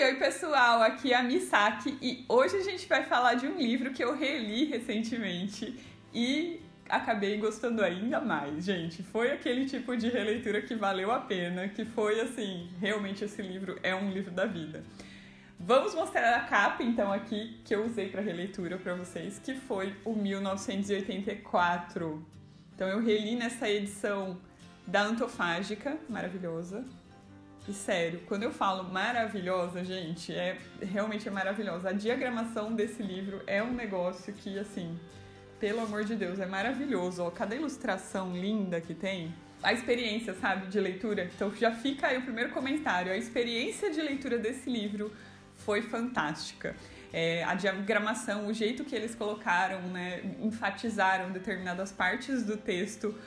Oi pessoal, aqui é a Misaki e hoje a gente vai falar de um livro que eu reli recentemente e acabei gostando ainda mais, gente. Foi aquele tipo de releitura que valeu a pena, que foi assim, realmente esse livro é um livro da vida. Vamos mostrar a capa então aqui que eu usei para releitura para vocês, que foi o 1984. Então eu reli nessa edição da Antofágica, maravilhosa. E sério, quando eu falo maravilhosa, gente, realmente é maravilhosa. A diagramação desse livro é um negócio que, assim, pelo amor de Deus, é maravilhoso. Ó, cada ilustração linda que tem. A experiência, sabe, de leitura. Então já fica aí o primeiro comentário. A experiência de leitura desse livro foi fantástica. A diagramação, o jeito que eles colocaram, né, enfatizaram determinadas partes do texto,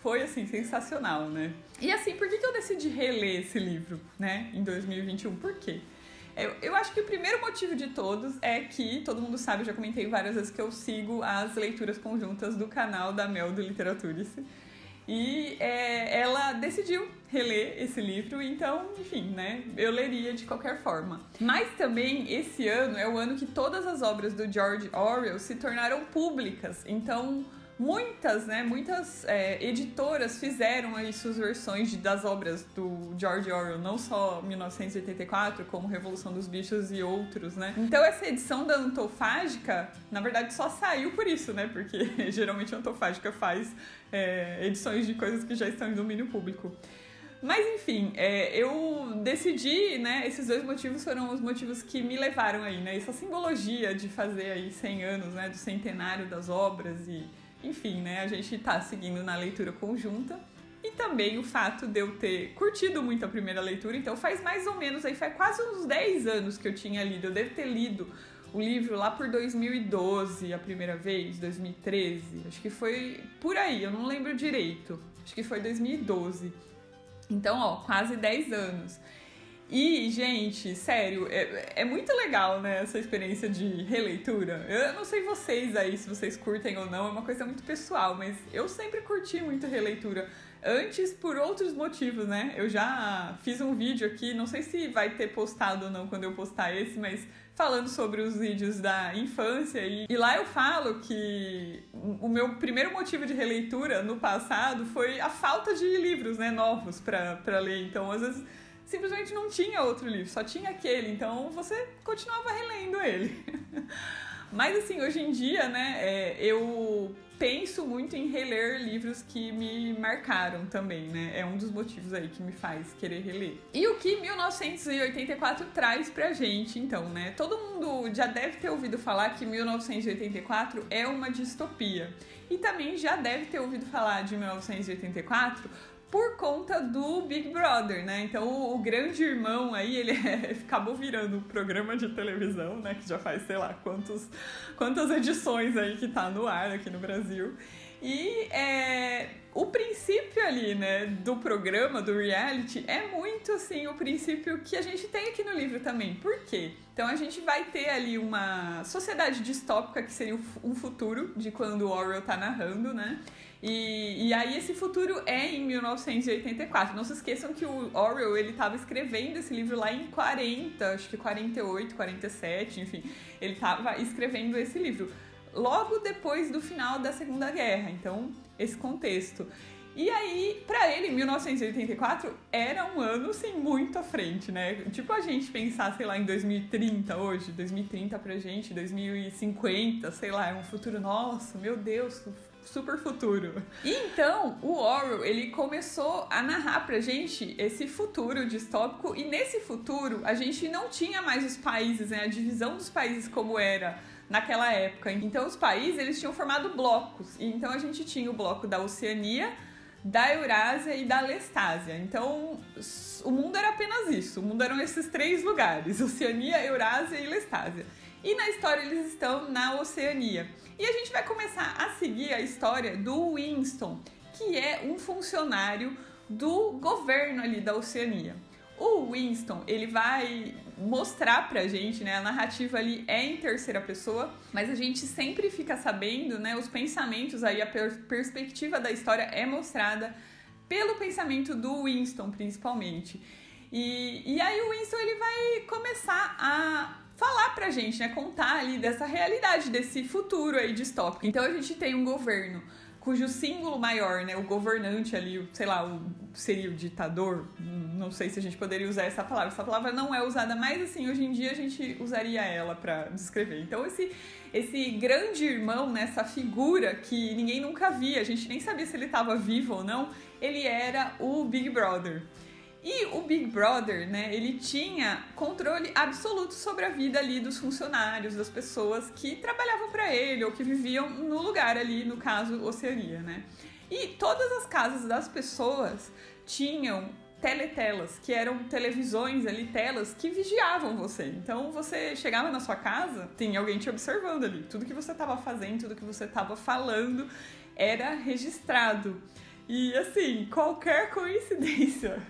foi, assim, sensacional, né? E, assim, por que eu decidi reler esse livro, né, em 2021? Por quê? Eu acho que o primeiro motivo de todos é que, todo mundo sabe, eu já comentei várias vezes que eu sigo as leituras conjuntas do canal da Mel do Literaturice. E ela decidiu reler esse livro, então, enfim, né, eu leria de qualquer forma. Mas também, esse ano é o ano que todas as obras do George Orwell se tornaram públicas, então muitas editoras fizeram aí suas versões das obras do George Orwell, não só 1984, como Revolução dos Bichos e outros, né? Então essa edição da Antofágica, na verdade, só saiu por isso, né? Porque geralmente a Antofágica faz edições de coisas que já estão em domínio público. Mas enfim, eu decidi, né, esses dois motivos foram os motivos que me levaram aí, né? Essa simbologia de fazer aí 100 anos, né, do centenário das obras e enfim, né, a gente tá seguindo na leitura conjunta e também o fato de eu ter curtido muito a primeira leitura, então faz mais ou menos, aí faz quase uns 10 anos que eu tinha lido, eu devo ter lido o livro lá por 2012 a primeira vez, 2013, acho que foi por aí, eu não lembro direito, acho que foi 2012, então ó, quase 10 anos. E, gente, sério, é muito legal, né, essa experiência de releitura. Eu não sei vocês aí, se vocês curtem ou não, é uma coisa muito pessoal, mas eu sempre curti muito releitura. Antes, por outros motivos, né, eu já fiz um vídeo aqui, não sei se vai ter postado ou não quando eu postar esse, mas falando sobre os vídeos da infância. E lá eu falo que o meu primeiro motivo de releitura no passado foi a falta de livros, né, novos pra ler. Então, às vezes, simplesmente não tinha outro livro, só tinha aquele, então você continuava relendo ele. Mas assim, hoje em dia, né, eu penso muito em reler livros que me marcaram também, né, é um dos motivos aí que me faz querer reler. E o que 1984 traz pra gente, então, né, todo mundo já deve ter ouvido falar que 1984 é uma distopia, e também já deve ter ouvido falar de 1984 por conta do Big Brother, né? Então o grande irmão aí, ele acabou virando um programa de televisão, né? Que já faz, sei lá, quantas edições aí que tá no ar aqui no Brasil. E o princípio ali, né, do programa, do reality, é muito, assim, o princípio que a gente tem aqui no livro também. Por quê? Então a gente vai ter ali uma sociedade distópica que seria um futuro de quando o Orwell tá narrando, né? E aí esse futuro é em 1984. Não se esqueçam que o Orwell, ele estava escrevendo esse livro lá em 40, acho que 48, 47, enfim. Ele estava escrevendo esse livro logo depois do final da Segunda Guerra, então esse contexto. E aí, pra ele, 1984 era um ano, assim, muito à frente, né? Tipo a gente pensar, sei lá, em 2030 hoje, 2030 pra gente, 2050, sei lá, é um futuro, nossa, meu Deus, super futuro. E então, o Orwell, ele começou a narrar pra gente esse futuro distópico, e nesse futuro a gente não tinha mais os países, né? A divisão dos países como era naquela época. Então os países, eles tinham formado blocos, e então a gente tinha o bloco da Oceania, da Eurásia e da Lestásia. Então o mundo era apenas isso, o mundo eram esses três lugares, Oceania, Eurásia e Lestásia. E na história eles estão na Oceania. E a gente vai começar a seguir a história do Winston, que é um funcionário do governo ali da Oceania. O Winston, ele vai mostrar pra gente, né, a narrativa ali é em terceira pessoa, mas a gente sempre fica sabendo, né, os pensamentos aí, a perspectiva da história é mostrada pelo pensamento do Winston, principalmente. E aí o Winston ele vai começar a falar pra gente, né, contar ali dessa realidade, desse futuro aí distópico. Então a gente tem um governo cujo símbolo maior, né, o governante ali, sei lá, seria o ditador, não sei se a gente poderia usar essa palavra não é usada, mas assim, hoje em dia a gente usaria ela pra descrever. Então esse grande irmão, né, essa figura que ninguém nunca via, a gente nem sabia se ele estava vivo ou não, ele era o Big Brother. E o Big Brother, né, ele tinha controle absoluto sobre a vida ali dos funcionários, das pessoas que trabalhavam para ele ou que viviam no lugar ali, no caso, Oceania, né? E todas as casas das pessoas tinham teletelas, que eram televisões ali, telas que vigiavam você. Então você chegava na sua casa, tinha alguém te observando ali. Tudo que você estava fazendo, tudo que você estava falando era registrado. E assim, qualquer coincidência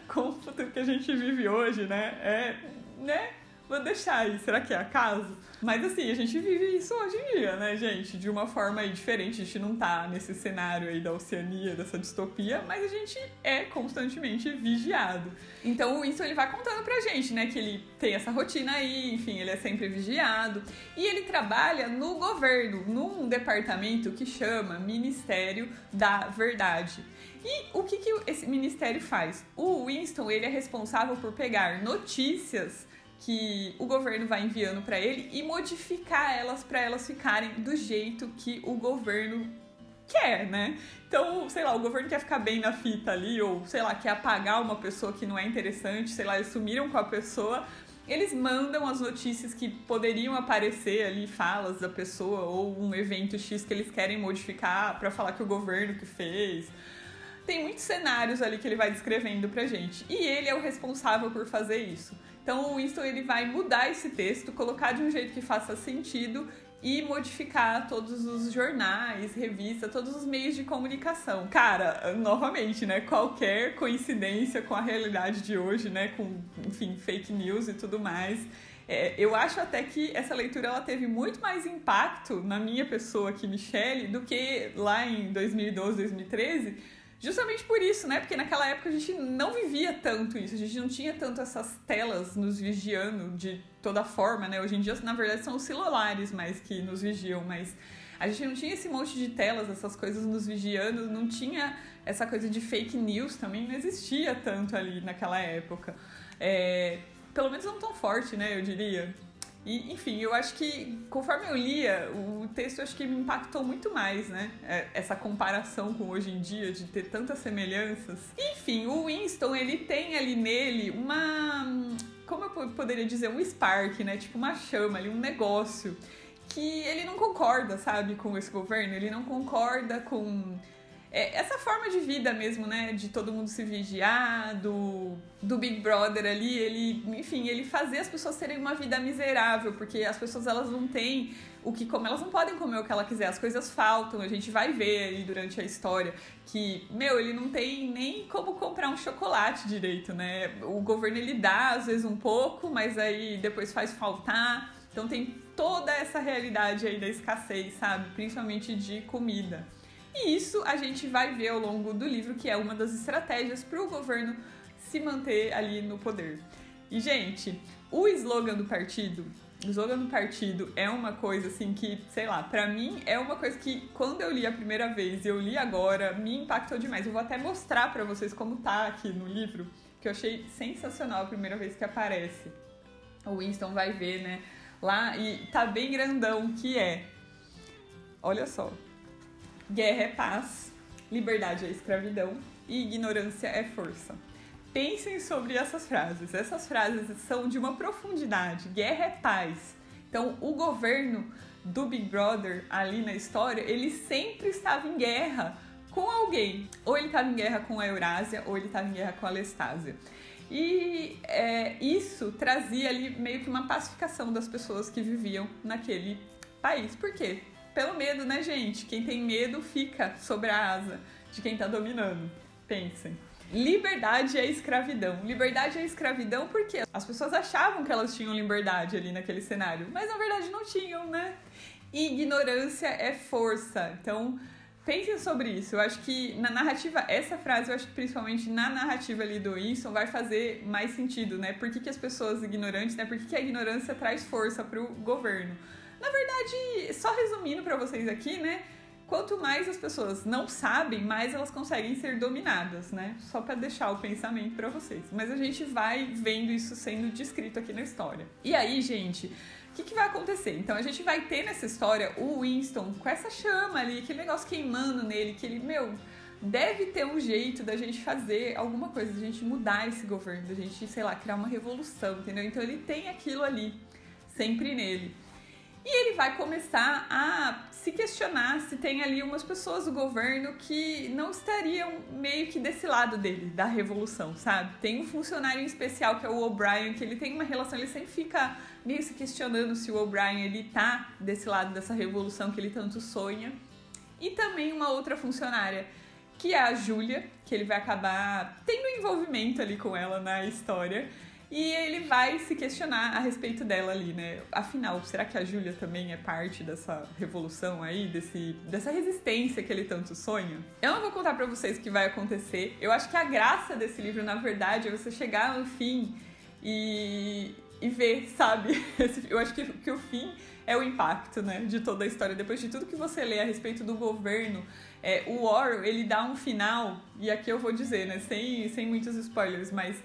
com o futuro que a gente vive hoje, né? Vou deixar aí, será que é acaso? Mas assim, a gente vive isso hoje em dia, né, gente? De uma forma aí diferente, a gente não tá nesse cenário aí da Oceania, dessa distopia, mas a gente é constantemente vigiado. Então o Winston, ele vai contando pra gente, né, que ele tem essa rotina aí, enfim, ele é sempre vigiado. E ele trabalha no governo, num departamento que chama Ministério da Verdade. E o que esse ministério faz? O Winston, ele é responsável por pegar notícias que o governo vai enviando para ele e modificar elas para elas ficarem do jeito que o governo quer, né? Então, sei lá, o governo quer ficar bem na fita ali, ou sei lá, quer apagar uma pessoa que não é interessante, sei lá, eles sumiram com a pessoa, eles mandam as notícias que poderiam aparecer ali, falas da pessoa, ou um evento X que eles querem modificar para falar que o governo que fez. Tem muitos cenários ali que ele vai descrevendo pra gente, e ele é o responsável por fazer isso. Então o Winston, ele vai mudar esse texto, colocar de um jeito que faça sentido e modificar todos os jornais, revistas, todos os meios de comunicação. Cara, novamente, né, qualquer coincidência com a realidade de hoje, né, com, enfim, fake news e tudo mais. Eu acho até que essa leitura ela teve muito mais impacto na minha pessoa aqui, Michelle, do que lá em 2012, 2013, justamente por isso, né? Porque naquela época a gente não vivia tanto isso, a gente não tinha tanto essas telas nos vigiando de toda forma, né? Hoje em dia, na verdade, são os celulares mais que nos vigiam, mas a gente não tinha esse monte de telas, essas coisas nos vigiando, não tinha essa coisa de fake news também, não existia tanto ali naquela época. Pelo menos não tão forte, né? Eu diria. E, enfim, eu acho que conforme eu lia, o texto acho que me impactou muito mais, né? Essa comparação com hoje em dia, de ter tantas semelhanças. Enfim, o Winston, ele tem ali nele uma... Como eu poderia dizer? Um spark, né? Tipo uma chama ali, um negócio que ele não concorda, sabe? Com esse governo. Ele não concorda com... essa forma de vida mesmo, né, de todo mundo se vigiar, do Big Brother ali, ele fazer as pessoas terem uma vida miserável, porque as pessoas, elas não têm o que comer, elas não podem comer o que ela quiser, as coisas faltam, a gente vai ver aí durante a história que, ele não tem nem como comprar um chocolate direito, né, o governo ele dá às vezes um pouco, mas aí depois faz faltar, então tem toda essa realidade aí da escassez, sabe, principalmente de comida. E isso a gente vai ver ao longo do livro, que é uma das estratégias para o governo se manter ali no poder. E, gente, o slogan do partido é uma coisa, assim, que, sei lá, pra mim é uma coisa que, quando eu li a primeira vez e eu li agora, me impactou demais. Eu vou até mostrar pra vocês como tá aqui no livro, que eu achei sensacional a primeira vez que aparece. O Winston vai ver, né, lá, e tá bem grandão, que é... Olha só. Guerra é paz, liberdade é escravidão e ignorância é força. Pensem sobre essas frases. Essas frases são de uma profundidade. Guerra é paz. Então, o governo do Big Brother ali na história, ele sempre estava em guerra com alguém. Ou ele estava em guerra com a Eurásia, ou ele estava em guerra com a Lestásia. E isso trazia ali meio que uma pacificação das pessoas que viviam naquele país. Por quê? Pelo medo, né, gente? Quem tem medo fica sobre a asa de quem tá dominando. Pensem. Liberdade é escravidão. Liberdade é escravidão porque as pessoas achavam que elas tinham liberdade ali naquele cenário, mas na verdade não tinham, né? E ignorância é força. Então, Pensem sobre isso. Eu acho que na narrativa, essa frase, eu acho que principalmente na narrativa ali do Winston vai fazer mais sentido, né? Por que as pessoas ignorantes, né? Por que a ignorância traz força pro governo? Na verdade, só resumindo pra vocês aqui, né? Quanto mais as pessoas não sabem, mais elas conseguem ser dominadas, né? Só pra deixar o pensamento pra vocês. Mas a gente vai vendo isso sendo descrito aqui na história. E aí, gente, o que vai acontecer? Então, a gente vai ter nessa história o Winston com essa chama ali, aquele negócio queimando nele, que ele, deve ter um jeito da gente fazer alguma coisa, da gente mudar esse governo, da gente, sei lá, criar uma revolução, entendeu? Então, ele tem aquilo ali, sempre nele. E ele vai começar a se questionar se tem ali umas pessoas do governo que não estariam meio que desse lado dele, da revolução, sabe? Tem um funcionário em especial que é o O'Brien, que ele tem uma relação, ele sempre fica meio se questionando se o O'Brien ele tá desse lado dessa revolução que ele tanto sonha. E também uma outra funcionária, que é a Júlia, que ele vai acabar tendo envolvimento ali com ela na história. E ele vai se questionar a respeito dela ali, né? Afinal, será que a Júlia também é parte dessa revolução aí, dessa resistência que ele tanto sonha? Eu não vou contar pra vocês o que vai acontecer. Eu acho que a graça desse livro, na verdade, é você chegar no fim e ver, sabe? Eu acho que o fim é o impacto, né? De toda a história. Depois de tudo que você lê a respeito do governo, o Orwell, ele dá um final, e aqui eu vou dizer, né? Sem muitos spoilers, mas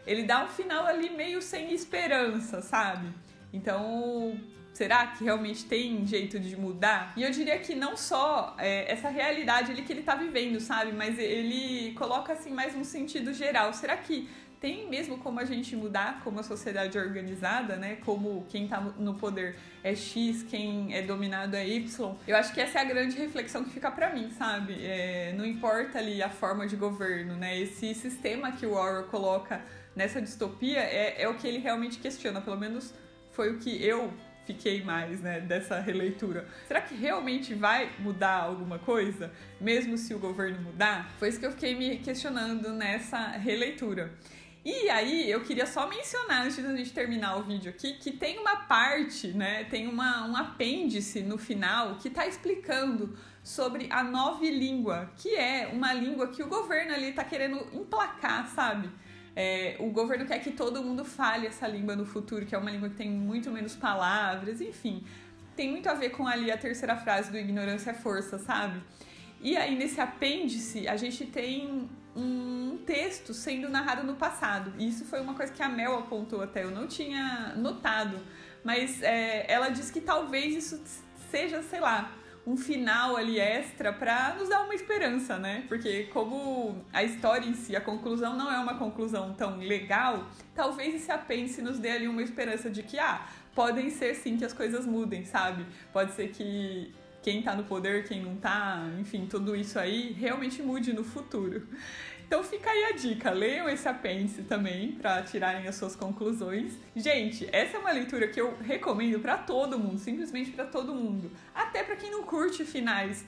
ele dá um final ali meio sem esperança, sabe? Então, será que realmente tem jeito de mudar? E eu diria que não só essa realidade ali que ele tá vivendo, sabe? Mas ele coloca, assim, mais um sentido geral. Será que tem mesmo como a gente mudar como a sociedade é organizada, né? Como quem tá no poder é X, quem é dominado é Y. Eu acho que essa é a grande reflexão que fica pra mim, sabe? Não importa ali a forma de governo, né? Esse sistema que o Orwell coloca nessa distopia é o que ele realmente questiona, pelo menos foi o que eu fiquei mais, né, dessa releitura. Será que realmente vai mudar alguma coisa, mesmo se o governo mudar? Foi isso que eu fiquei me questionando nessa releitura. E aí, eu queria só mencionar, antes da gente terminar o vídeo aqui, que tem uma parte, né, tem um apêndice no final que tá explicando sobre a nova língua, que é uma língua que o governo ali tá querendo emplacar, sabe? O governo quer que todo mundo fale essa língua no futuro, que é uma língua que tem muito menos palavras, enfim. Tem muito a ver com ali a terceira frase do ignorância é força, sabe? E aí, nesse apêndice, a gente tem um texto sendo narrado no passado. E isso foi uma coisa que a Mel apontou até, eu não tinha notado. Mas ela diz que talvez isso seja, sei lá, um final ali extra pra nos dar uma esperança, né? Porque como a história em si, a conclusão não é uma conclusão tão legal, talvez esse apêndice nos dê ali uma esperança de que, podem ser sim que as coisas mudem, sabe? Pode ser que quem tá no poder, quem não tá, enfim, tudo isso aí realmente mude no futuro. Então fica aí a dica, leiam esse apêndice também para tirarem as suas conclusões. Gente, essa é uma leitura que eu recomendo para todo mundo, simplesmente para todo mundo. Até para quem não curte finais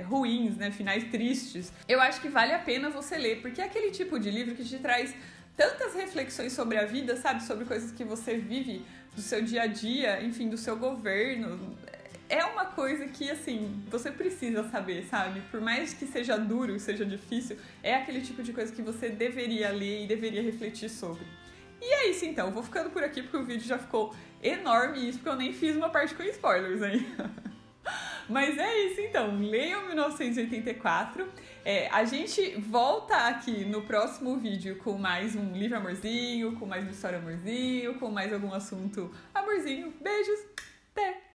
ruins, né, finais tristes. Eu acho que vale a pena você ler, porque é aquele tipo de livro que te traz tantas reflexões sobre a vida, sabe? Sobre coisas que você vive do seu dia a dia, enfim, do seu governo. É uma coisa que, assim, você precisa saber, sabe? Por mais que seja duro, seja difícil, é aquele tipo de coisa que você deveria ler e deveria refletir sobre. E é isso, então. Eu vou ficando por aqui porque o vídeo já ficou enorme, isso porque eu nem fiz uma parte com spoilers ainda. Mas é isso, então. Leiam 1984. A gente volta aqui no próximo vídeo com mais um livro amorzinho, com mais uma história amorzinho, com mais algum assunto amorzinho. Beijos!